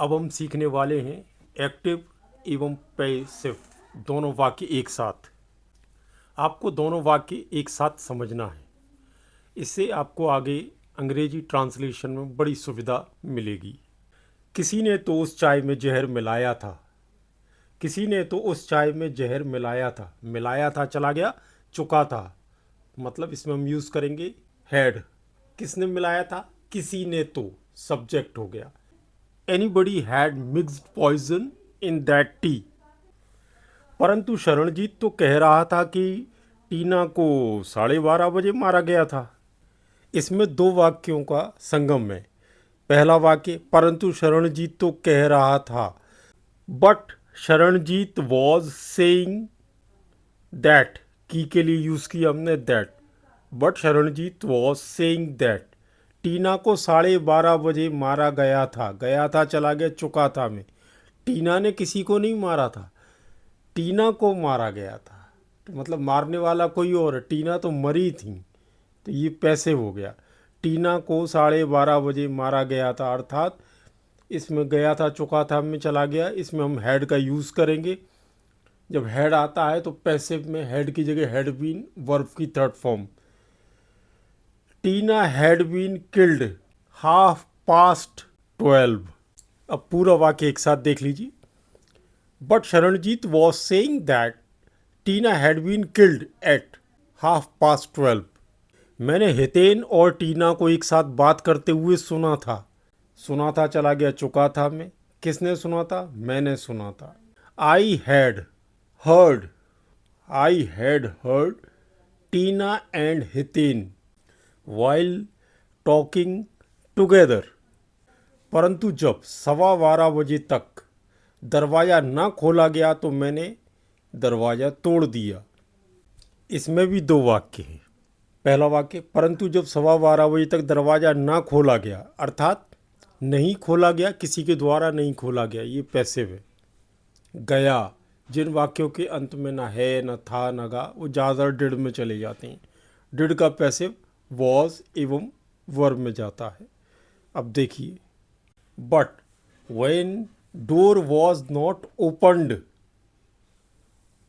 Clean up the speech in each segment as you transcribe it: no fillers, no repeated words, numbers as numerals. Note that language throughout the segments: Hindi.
अब हम सीखने वाले हैं एक्टिव एवं पैसिव दोनों वाक्य एक साथ। आपको दोनों वाक्य एक साथ समझना है। इससे आपको आगे अंग्रेजी ट्रांसलेशन में बड़ी सुविधा मिलेगी। किसी ने तो उस चाय में जहर मिलाया था। किसी ने तो उस चाय में जहर मिलाया था। मिलाया था चला गया चुका था, मतलब इसमें हम यूज़ करेंगे हैड। किसने मिलाया था? किसी ने तो, सब्जेक्ट हो गया। Anybody had mixed poison in that tea. परंतु शरणजीत तो कह रहा था कि टीना को 12:30 बजे मारा गया था। इसमें दो वाक्यों का संगम है। पहला वाक्य, परंतु शरणजीत तो कह रहा था, but Sharanjeet was saying that. की के लिए यूज़ किया हमने that. But Sharanjeet was saying that Tina को 12:30 बजे मारा गया था। गया था चला गया चुका था में। टीना ने किसी को नहीं मारा था, टीना को मारा गया था। तो मतलब मारने वाला कोई और है, टीना तो मरी थी। तो ये पैसिव हो गया। टीना को 12:30 बजे मारा गया था, अर्थात इसमें गया था चुका था में चला गया। इसमें हम हैड का यूज़ करेंगे। जब हैड आता है तो पैसिव में हैड की जगह हैड बीन, वर्ब की third form. Tina had been killed 12:30। अब पूरा वाक्य एक साथ देख लीजिए। But Sharanjeet was saying that Tina had been killed at 12:30। मैंने हितेन और टीना को एक साथ बात करते हुए सुना था। सुना था चला गया चुका था में। किसने सुना था? मैंने सुना था। I had heard, I had heard Tina and Hiten while talking together. परंतु जब 12:15 बजे तक दरवाज़ा ना खोला गया तो मैंने दरवाज़ा तोड़ दिया। इसमें भी दो वाक्य हैं। पहला वाक्य, परंतु जब 12:15 बजे तक दरवाज़ा ना खोला गया, अर्थात नहीं खोला गया, किसी के द्वारा नहीं खोला गया, ये पैसिव है। गया, जिन वाक्यों के अंत में ना है ना था ना गा, वो ज़्यादातर डिड में चले जाते हैं। डिड का पैसिव वॉज एवं वर्ब में जाता है। अब देखिए, but when door was not opened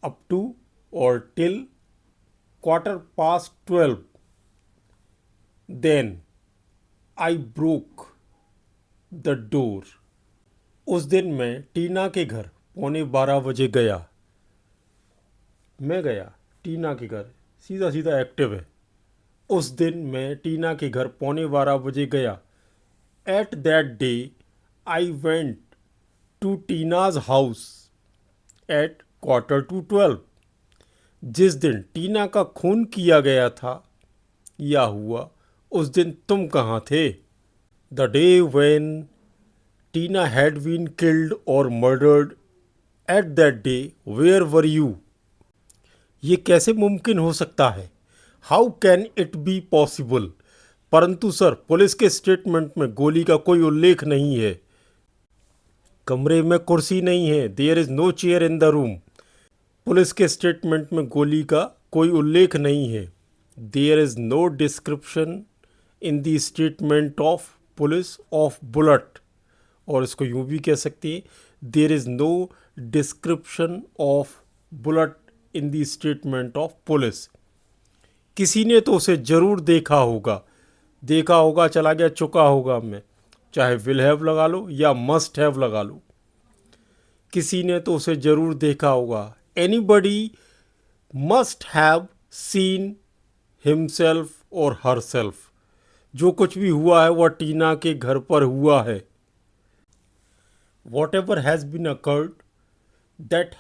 up to और till 12:15, then I broke the door. उस दिन मैं टीना के घर 12:15 गया। मैं गया टीना के घर, सीधा सीधा एक्टिव है। उस दिन मैं टीना के घर 12:15 गया। At that day I went to Tina's house at 12:15। जिस दिन टीना का खून किया गया था या हुआ, उस दिन तुम कहाँ थे? The day when Tina had been killed और murdered, at that day where were you. ये कैसे मुमकिन हो सकता है? How can it be possible? परंतु सर, पुलिस के स्टेटमेंट में गोली का कोई उल्लेख नहीं है। कमरे में कुर्सी नहीं है। There is no chair in the room. Police के स्टेटमेंट में गोली का कोई उल्लेख नहीं है। There is no description in the statement of police of bullet. और इसको यूँ भी कह सकते हैं, there is no description of bullet in the statement of police. किसी ने तो उसे ज़रूर देखा होगा। देखा होगा चला गया चुका होगा में, चाहे विल हैव लगा लो या मस्ट हैव लगा लो। किसी ने तो उसे ज़रूर देखा होगा। Anybody must have seen himself और हरसेल्फ। जो कुछ भी हुआ है वह टीना के घर पर हुआ है। Whatever has been occurred that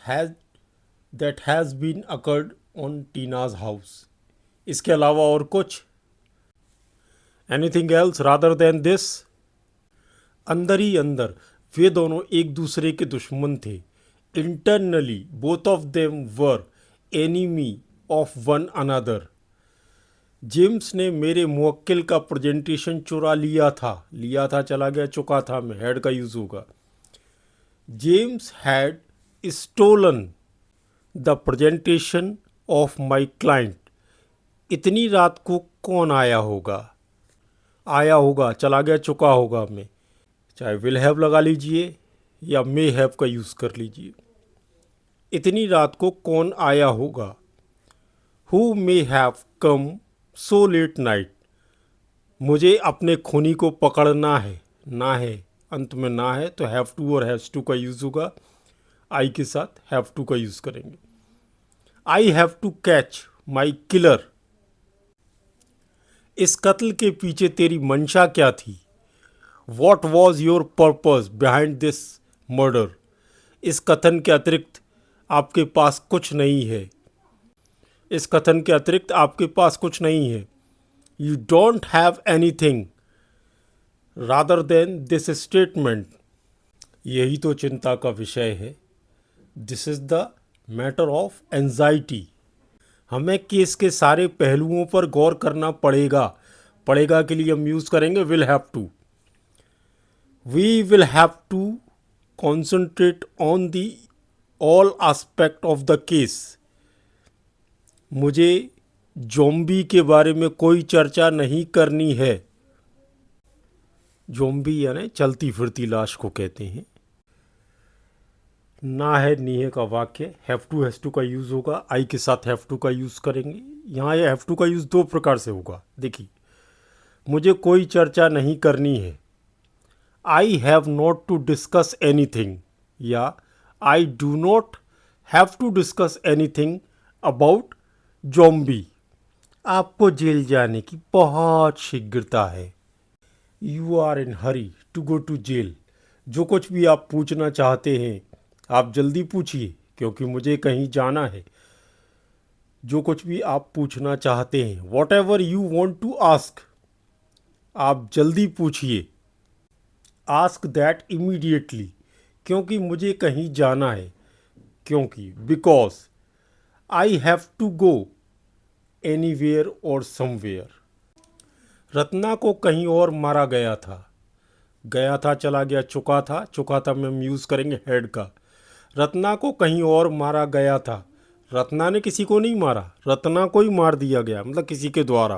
has been occurred on Tina's house. इसके अलावा और कुछ? Anything else rather than this? अंदर ही अंदर वे दोनों एक दूसरे के दुश्मन थे। Internally both of them were enemy of one another. James ने मेरे मुवक्किल का प्रेजेंटेशन चुरा लिया था। लिया था चला गया चुका था में, हैड का यूज़ होगा। James had stolen the presentation of my client. इतनी रात को कौन आया होगा? आया होगा चला गया चुका होगा में, चाहे विल हैव लगा लीजिए या मे हैव का यूज़ कर लीजिए। इतनी रात को कौन आया होगा, who may have come so let night. मुझे अपने खूनी को पकड़ना है, ना है, अंत में ना है तो हैव टू और हैज़ टू का यूज़ होगा। आई के साथ हैव टू का यूज़ करेंगे। I have to catch my killer. इस कत्ल के पीछे तेरी मंशा क्या थी, what was your purpose behind this murder. इस कथन के अतिरिक्त आपके पास कुछ नहीं है, इस कथन के अतिरिक्त आपके पास कुछ नहीं है। You don't have any thing rather than this statement. यही तो चिंता का विषय है। This is the matter of anxiety. हमें केस के सारे पहलुओं पर गौर करना पड़ेगा। पड़ेगा के लिए हम यूज़ करेंगे will have to. We will have to concentrate on the all aspect of the case. मुझे ज़ॉम्बी के बारे में कोई चर्चा नहीं करनी है। ज़ॉम्बी यानी चलती फिरती लाश को कहते हैं। ना है नी है का वाक्य हैव टू हैज़ टू का यूज़ होगा। आई के साथ हैव टू का यूज़ करेंगे। यहाँ ये हैव टू का यूज़ दो प्रकार से होगा। देखिए, मुझे कोई चर्चा नहीं करनी है, I have not to discuss anything, या I do not have to discuss anything about zombie. आपको जेल जाने की बहुत शीघ्रता है। You are in hurry to go to jail. जो कुछ भी आप पूछना चाहते हैं आप जल्दी पूछिए, क्योंकि मुझे कहीं जाना है। जो कुछ भी आप पूछना चाहते हैं, whatever you want to ask, आप जल्दी पूछिए। आस्क दैट इमीडिएटली, क्योंकि मुझे कहीं जाना है। क्योंकि because I have to go anywhere और समवेयर। रत्ना को कहीं और मारा गया था। गया था, चला गया, चुका था में हम यूज़ करेंगे हेड का। रत्ना को कहीं और मारा गया था। रत्ना ने किसी को नहीं मारा, रत्ना को ही मार दिया गया, मतलब किसी के द्वारा,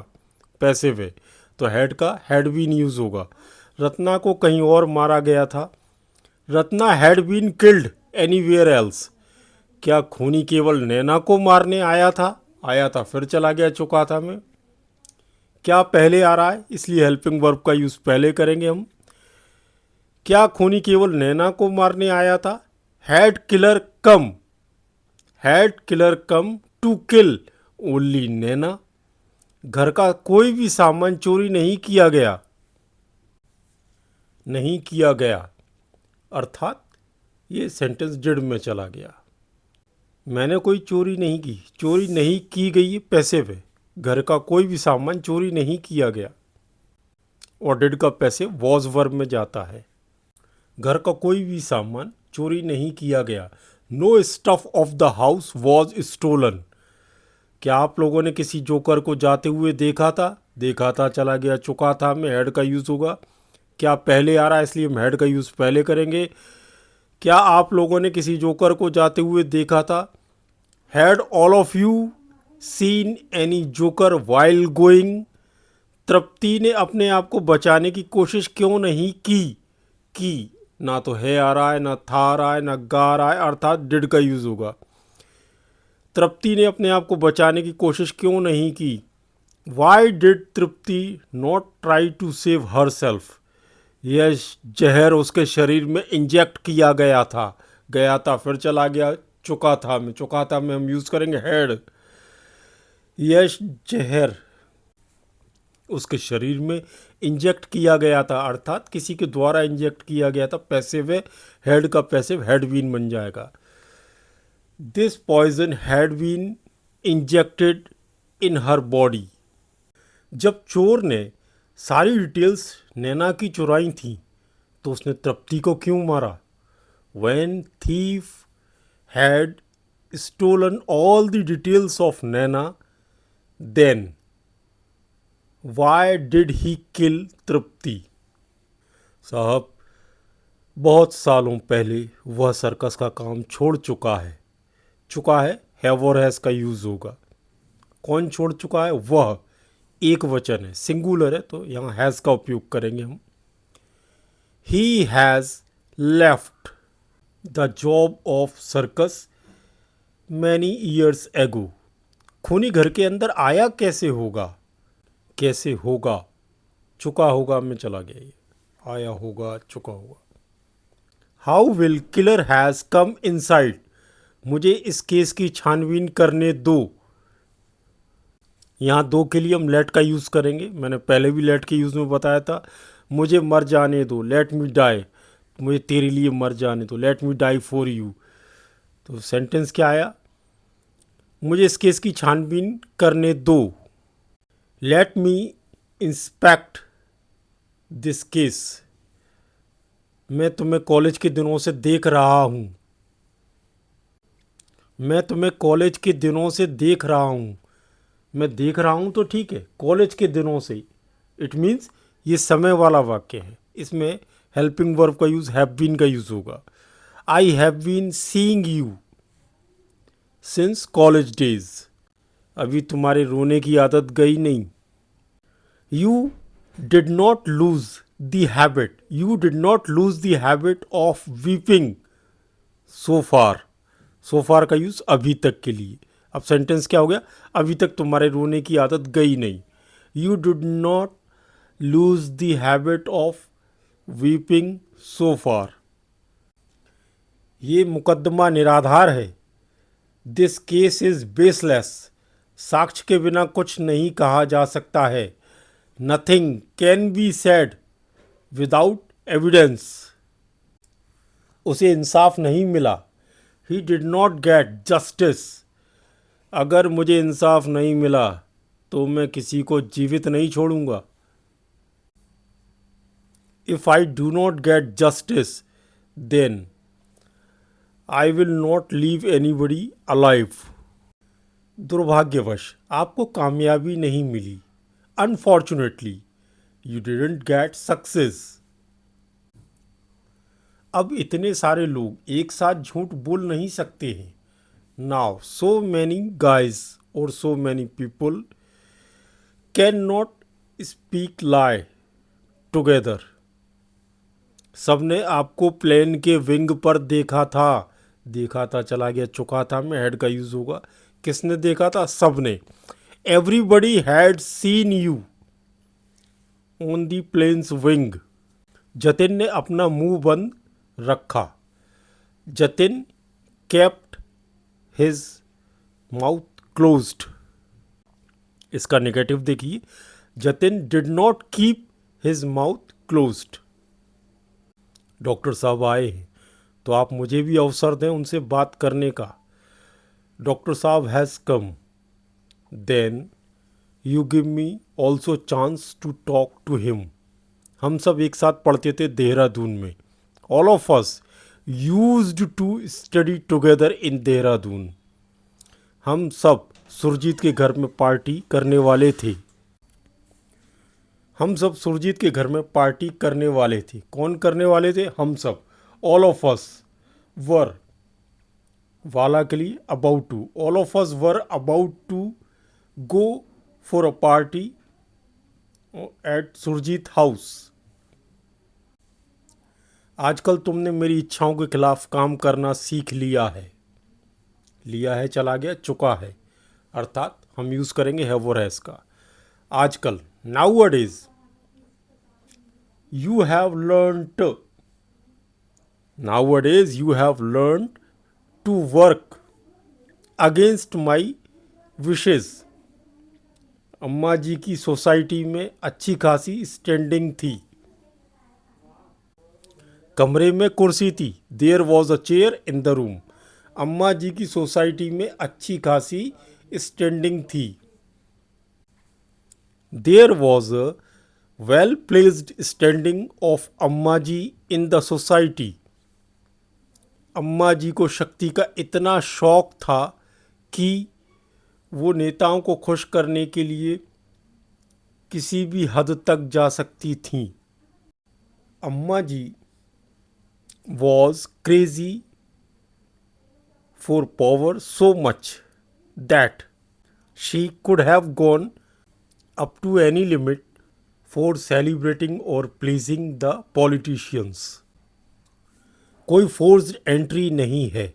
पैसे वे, तो हेड का हैड बीन यूज़ होगा। रत्ना को कहीं और मारा गया था। Ratna had been killed anywhere else. क्या खूनी केवल नैना को मारने आया था फिर चला गया, चुका था में। क्या पहले आ रहा है, इसलिए हेल्पिंग वर्ब का यूज़ पहले करेंगे हम। क्या खूनी केवल नैना को मारने आया था, had killer come to kill only Naina. घर का कोई भी सामान चोरी नहीं किया गया, अर्थात ये सेंटेंस डिड में चला गया। मैंने कोई चोरी नहीं की, चोरी नहीं की गई पैसे पे। घर का कोई भी सामान चोरी नहीं किया गया, और डिड का पैसे वॉज वर्ब में जाता है। घर का कोई भी सामान चोरी नहीं किया गया। No stuff of the house was stolen. क्या आप लोगों ने किसी जोकर को जाते हुए देखा था, चला गया, चुका था में हेड का यूज़ होगा। क्या पहले आ रहा है, इसलिए हम हेड का यूज़ पहले करेंगे। क्या आप लोगों ने किसी जोकर को जाते हुए देखा था, had all of you seen any joker while going. Tripti ने अपने आप को बचाने की कोशिश क्यों नहीं की। ना तो है आ रहा है, ना था आ रहा है, ना गा आ रहा है, अर्थात डिड का यूज़ होगा। तृप्ति ने अपने आप को बचाने की कोशिश क्यों नहीं की। Why did Tripti not try to save herself. यह जहर उसके शरीर में इंजेक्ट किया गया था फिर चला गया, चुका था में हम यूज़ करेंगे हैड। यह जहर उसके शरीर में इंजेक्ट किया गया था, अर्थात किसी के द्वारा इंजेक्ट किया गया था। पैसिव है, हेड का पैसिव हैड बीन बन जाएगा। This poison had been injected in her body. जब चोर ने सारी डिटेल्स नैना की चुराई थी तो उसने तृप्ति को क्यों मारा। When thief had stolen all the details of Naina, then why did he kill Tripti. साहब, बहुत सालों पहले वह सर्कस का काम छोड़ चुका है हैव और हैज़ का यूज़ होगा। कौन छोड़ चुका है, वह एक वचन है, सिंगुलर है, तो यहाँ हैज़ का उपयोग करेंगे हम। He has left the job of circus many years ago. खूनी घर के अंदर आया कैसे होगा, कैसे होगा, चुका होगा में चला गया ये, आया होगा चुका होगा। How will killer has come inside, मुझे इस केस की छानबीन करने दो। यहाँ दो के लिए हम लेट का यूज़ करेंगे, मैंने पहले भी लेट के यूज़ में बताया था। मुझे मर जाने दो, लेट मी डाई, मुझे तेरे लिए मर जाने दो, let me die for you. तो सेंटेंस क्या आया, मुझे इस केस की छानबीन करने दो, let me inspect this case, मैं तुम्हें कॉलेज के दिनों से देख रहा हूँ, मैं तुम्हें कॉलेज के दिनों से देख रहा हूँ। मैं देख रहा हूँ तो ठीक है, कॉलेज के दिनों से, इट मीन्स ये समय वाला वाक्य है, इसमें हेल्पिंग वर्ब का यूज़ हैव बीन का यूज़ होगा। I have been seeing you since college days, अभी तुम्हारे रोने की आदत गई नहीं। You did not lose the habit, you did not lose the habit of weeping so far, so far का यूज़ अभी तक के लिए। अब सेंटेंस क्या हो गया, अभी तक तुम्हारे रोने की आदत गई नहीं। You did not lose the habit of weeping so far, ये मुकदमा निराधार है। दिस केस इज बेसलेस, साक्ष्य के बिना कुछ नहीं कहा जा सकता है। Nothing can be said without evidence, उसे इंसाफ नहीं मिला। He did not get justice, अगर मुझे इंसाफ नहीं मिला तो मैं किसी को जीवित नहीं छोड़ूंगा। If I do not get justice then I will not leave anybody alive, दुर्भाग्यवश आपको कामयाबी नहीं मिली। Unfortunately you didn't get success, अब इतने सारे लोग एक साथ झूठ बोल नहीं सकते हैं। नाउ सो मैनी गाइज और so many people can not speak lie together, सबने आपको प्लेन के विंग पर देखा था, देखा था चला गया चुका था में हेड का यूज होगा। किसने देखा था, सबने। Everybody had seen you on the plane's wing, Jatin ने अपना मुंह बंद रखा। Jatin kept his mouth closed, इसका नेगेटिव देखिए, Jatin did not keep his mouth closed. Doctor साहब आए हैं तो आप मुझे भी अवसर दें उनसे बात करने का। डॉक्टर साहब has come, then you give me also chance to talk to him, हम सब एक साथ पढ़ते थे देहरादून में। All of us used to study together in Dehradun, हम सब सुरजीत के घर में पार्टी करने वाले थे। हम सब सुरजीत के घर में पार्टी करने वाले थे, कौन करने वाले थे, हम सब। ऑल ऑफ अस वर, वाला के लिए about to, all of us were about to go for a party at Surjit house. आजकल तुमने मेरी इच्छाओं के खिलाफ काम करना सीख लिया है, लिया है चला गया चुका है, अर्थात हम यूज़ करेंगे हैव और हैज़ का। आजकल nowadays, you have learned, nowadays you have learned to work against my wishes, Amma ji की सोसाइटी में अच्छी खासी स्टैंडिंग थी। कमरे में कुर्सी थी, there was a chair in the room, Amma ji की सोसाइटी में अच्छी खासी स्टैंडिंग थी। There was a well placed standing of Amma ji in the society, अम्मा जी को शक्ति का इतना शौक था कि वो नेताओं को खुश करने के लिए किसी भी हद तक जा सकती थीं। अम्मा जी was crazy for power so much that she could have gone up to any limit for celebrating or pleasing the politicians. कोई फोर्स्ड एंट्री नहीं है।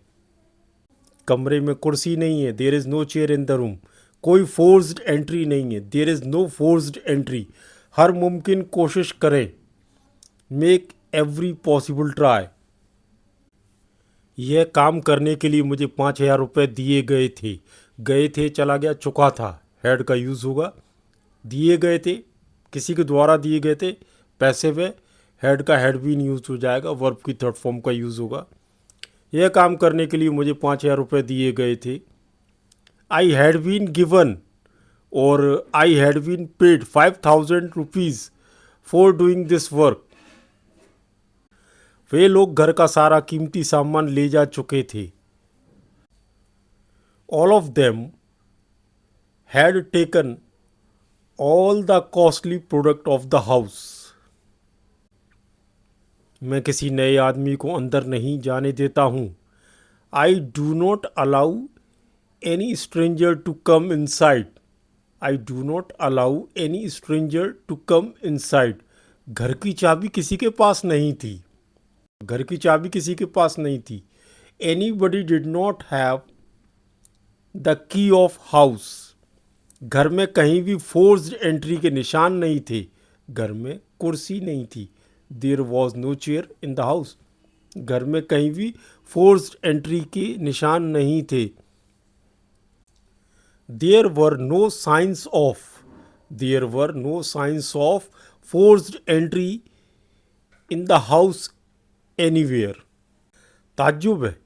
कमरे में कुर्सी नहीं है, there is no chair in the room. कोई फोर्स्ड एंट्री नहीं है, there is no forced entry. हर मुमकिन कोशिश करें, मेक एवरी पॉसिबल ट्राई। यह काम करने के लिए मुझे 5,000 रुपये दिए गए थे चला गया, चुका था, हेड का यूज़ होगा। दिए गए थे, किसी के द्वारा दिए गए थे, पैसे पे हेड का हेड भी यूज़ हो जाएगा, वर्ब की थर्ड फॉर्म का यूज़ होगा। यह काम करने के लिए मुझे 5,000 रुपये दिए गए थे। आई हैड बीन गिवन और I had been paid 5,000 rupees for doing this work. वे लोग घर का सारा कीमती सामान ले जा चुके थे। All of them had taken all the costly product of the house. मैं किसी नए आदमी को अंदर नहीं जाने देता हूँ। I do not allow any stranger to come inside. I do not allow any stranger to come inside. घर की चाबी किसी के पास नहीं थी। घर की चाबी किसी के पास नहीं थी। Any buddy did not have the key of house. घर में कहीं भी फोर्स्ड एंट्री के निशान नहीं थे। घर में कुर्सी नहीं थी। There was no chair in the house. घर में कहीं भी फोर्स्ड एंट्री के निशान नहीं थे। There were no signs of forced entry in the house anywhere. ताज्जुब है,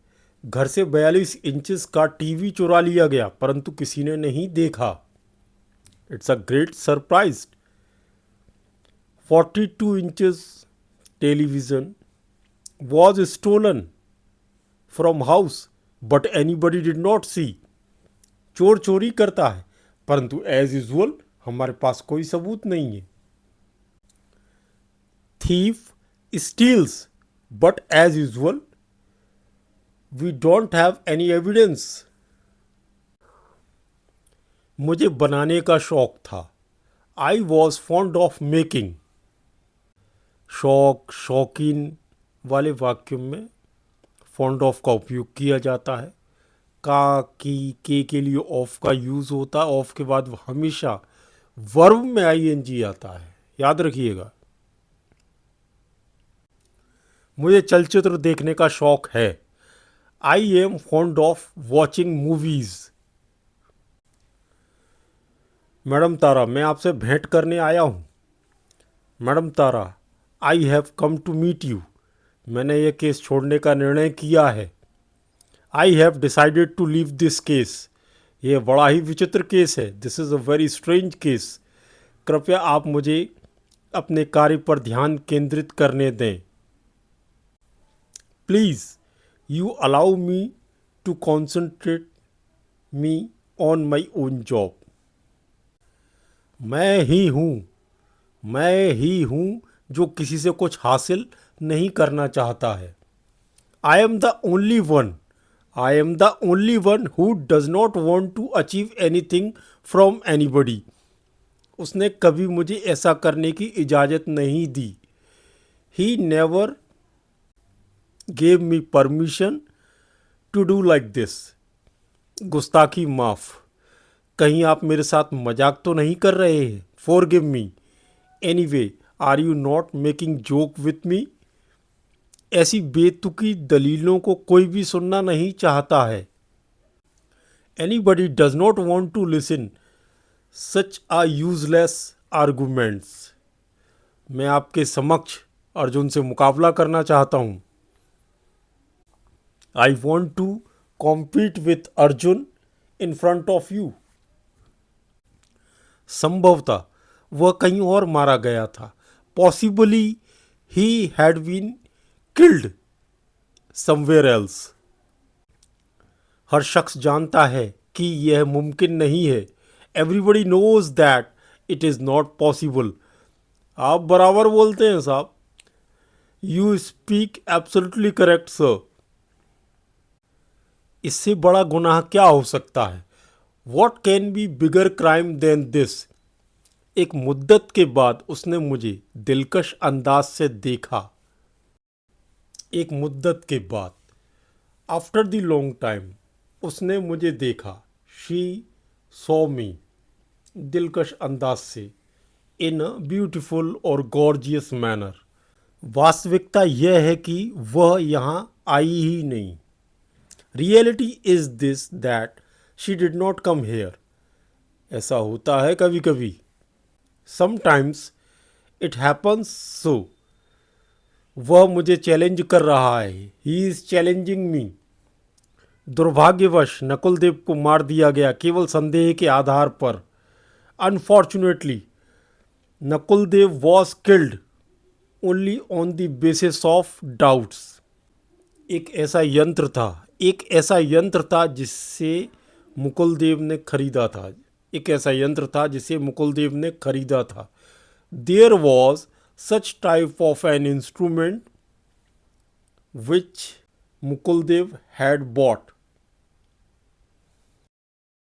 घर से 42 इंचेस का टीवी चुरा लिया गया परंतु किसी ने नहीं देखा। It's a great surprise. 42 inches television was stolen from house but anybody did not see. चोर चोरी करता है परंतु एज यूजुअल हमारे पास कोई सबूत नहीं है। Thief steals but as usual we don't have any evidence. मुझे बनाने का शौक था। I was fond of making. शौक, शौकीन वाले वाक्यों में फॉन्ड ऑफ का उपयोग किया जाता है। का, की, के लिए ऑफ का यूज़ होता है। ऑफ के बाद हमेशा वर्ब में आईएनजी आता है, याद रखिएगा। मुझे चलचित्र देखने का शौक है। I am fond of watching movies. Madam Tara, मैं आपसे भेंट करने आया हूँ। Madam Tara, I have come to meet you. मैंने यह केस छोड़ने का निर्णय किया है। I have decided to leave this case. यह बड़ा ही विचित्र केस है। This is a very strange case. कृपया आप मुझे अपने कार्य पर ध्यान केंद्रित करने दें। Please you allow me to concentrate me on my own job. मैं ही हूँ जो किसी से कुछ हासिल नहीं करना चाहता है। I am the only one who does not want to achieve anything from anybody. उसने कभी मुझे ऐसा करने की इजाज़त नहीं दी। He never gave me permission to do like this. गुस्ताखी माफ़। कहीं आप मेरे साथ मजाक तो नहीं कर रहे हैं? Forgive me. Anyway, are you not making joke with me? ऐसी बेतुकी दलीलों को कोई भी सुनना नहीं चाहता है। Anybody does not want to listen such a useless arguments. मैं आपके समक्ष अर्जुन से मुकाबला करना चाहता हूँ। I want to compete with Arjun in front of you. संभवतः वह कहीं और मारा गया था। Possibly he had been killed somewhere else. हर शख्स जानता है कि यह मुमकिन नहीं है। Everybody knows that it is not possible. आप बराबर बोलते हैं साहब। You speak absolutely correct sir. इससे बड़ा गुनाह क्या हो सकता है? What can be bigger crime than this. एक मुद्दत के बाद उसने मुझे दिलकश अंदाज से देखा। एक मुद्दत के बाद, आफ्टर द लॉन्ग टाइम, उसने मुझे देखा। शी सॉ मी, दिलकश अंदाज से, इन अ ब्यूटिफुल और गॉर्जियस मैनर। वास्तविकता यह है कि वह यहाँ आई ही नहीं। Reality is this that she did not come here. ऐसा होता है कभी कभी। Sometimes it happens so. वह मुझे चैलेंज कर रहा है। ही इज चैलेंजिंग मी। दुर्भाग्यवश नकुलदेव को मार दिया गया केवल संदेह के आधार पर। Unfortunately Nakuldev was killed only on the basis of doubts. एक ऐसा यंत्र था जिसे मुकुलदेव ने खरीदा था। There was such type of an instrument which Mukuldev had bot